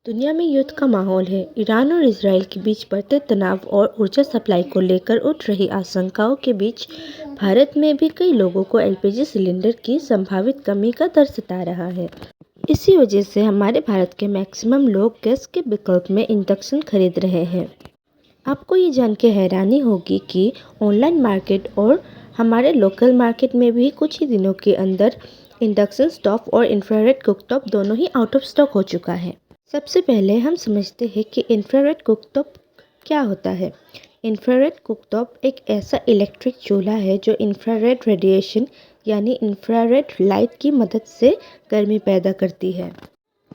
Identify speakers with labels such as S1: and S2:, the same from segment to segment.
S1: दुनिया में युद्ध का माहौल है। ईरान और इजरायल के बीच बढ़ते तनाव और ऊर्जा सप्लाई को लेकर उठ रही आशंकाओं के बीच भारत में भी कई लोगों को एलपीजी सिलेंडर की संभावित कमी का डर सता रहा है। इसी वजह से हमारे भारत के मैक्सिमम लोग गैस के विकल्प में इंडक्शन खरीद रहे हैं। आपको ये जान के हैरानी होगी कि ऑनलाइन मार्केट और हमारे लोकल मार्केट में भी कुछ ही दिनों के अंदर इंडक्शन स्टोव और इंफ्रारेड कुकटॉप दोनों ही आउट ऑफ स्टॉक हो चुका है। सबसे पहले हम समझते हैं कि इंफ्रारेड कुकटॉप क्या होता है। इंफ्रारेड कुकटॉप एक ऐसा इलेक्ट्रिक चूल्हा है जो इंफ्रारेड रेडिएशन यानी इंफ्रारेड लाइट की मदद से गर्मी पैदा करती है।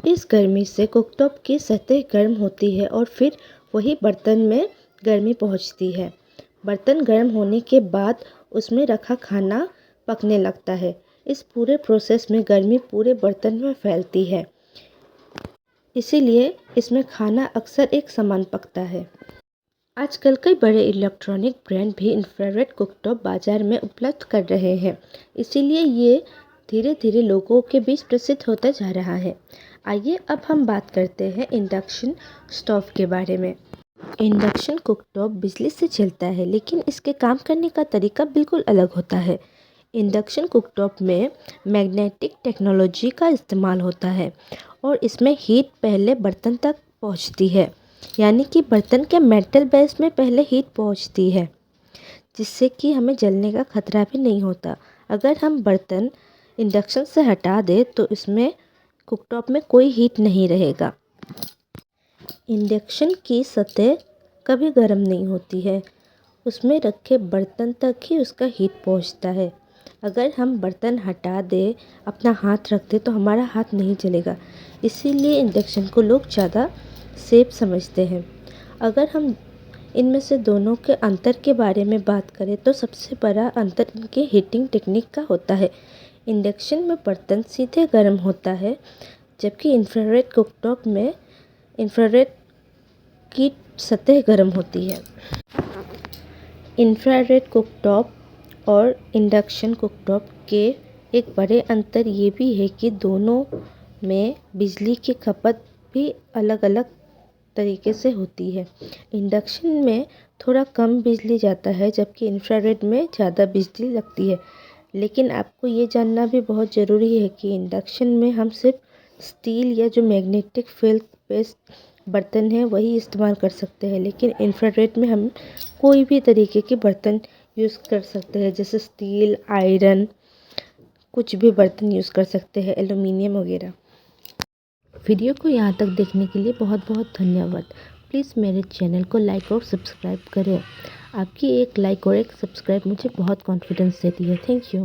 S1: इस गर्मी से कुकटॉप की सतह गर्म होती है और फिर वही बर्तन में गर्मी पहुंचती है। बर्तन गर्म होने के बाद उसमें रखा खाना पकने लगता है। इस पूरे प्रोसेस में गर्मी पूरे बर्तन में फैलती है, इसीलिए इसमें खाना अक्सर एक समान पकता है। आजकल कई बड़े इलेक्ट्रॉनिक ब्रांड भी इंफ्रारेड कुकटॉप बाजार में उपलब्ध कर रहे हैं, इसीलिए ये धीरे धीरे लोगों के बीच प्रसिद्ध होता जा रहा है। आइए अब हम बात करते हैं इंडक्शन स्टोव के बारे में। इंडक्शन कुकटॉप बिजली से चलता है, लेकिन इसके काम करने का तरीका बिल्कुल अलग होता है। इंडक्शन कुकटॉप में मैग्नेटिक टेक्नोलॉजी का इस्तेमाल होता है और इसमें हीट पहले बर्तन तक पहुंचती है, यानी कि बर्तन के मेटल बेस में पहले हीट पहुंचती है, जिससे कि हमें जलने का खतरा भी नहीं होता। अगर हम बर्तन इंडक्शन से हटा दें तो इसमें कुकटॉप में कोई हीट नहीं रहेगा। इंडक्शन की सतह कभी गर्म नहीं होती है, उसमें रखे बर्तन तक ही उसका हीट पहुंचता है। अगर हम बर्तन हटा दें, अपना हाथ रख दें तो हमारा हाथ नहीं जलेगा, इसीलिए इंडक्शन को लोग ज़्यादा सेफ समझते हैं। अगर हम इनमें से दोनों के अंतर के बारे में बात करें तो सबसे बड़ा अंतर इनके हीटिंग टेक्निक का होता है। इंडक्शन में बर्तन सीधे गर्म होता है, जबकि इंफ्रारेड कुकटॉप में इंफ्रारेड की सतह गर्म होती है। इंफ्रारेड कुकटॉप और इंडक्शन कुकटॉप के एक बड़े अंतर ये भी है कि दोनों में बिजली की खपत भी अलग अलग तरीके से होती है। इंडक्शन में थोड़ा कम बिजली जाता है, जबकि इंफ्रारेड में ज़्यादा बिजली लगती है। लेकिन आपको ये जानना भी बहुत ज़रूरी है कि इंडक्शन में हम सिर्फ स्टील या जो मैग्नेटिक फील्ड बेस्ड बर्तन है वही इस्तेमाल कर सकते हैं, लेकिन इंफ्रारेड में हम कोई भी तरीके के बर्तन यूज़ कर सकते हैं, जैसे स्टील, आयरन, कुछ भी बर्तन यूज़ कर सकते हैं, एल्युमिनियम वगैरह। वीडियो को यहाँ तक देखने के लिए बहुत बहुत धन्यवाद। प्लीज़ मेरे चैनल को लाइक और सब्सक्राइब करें। आपकी एक लाइक और एक सब्सक्राइब मुझे बहुत कॉन्फिडेंस देती है। Thank you.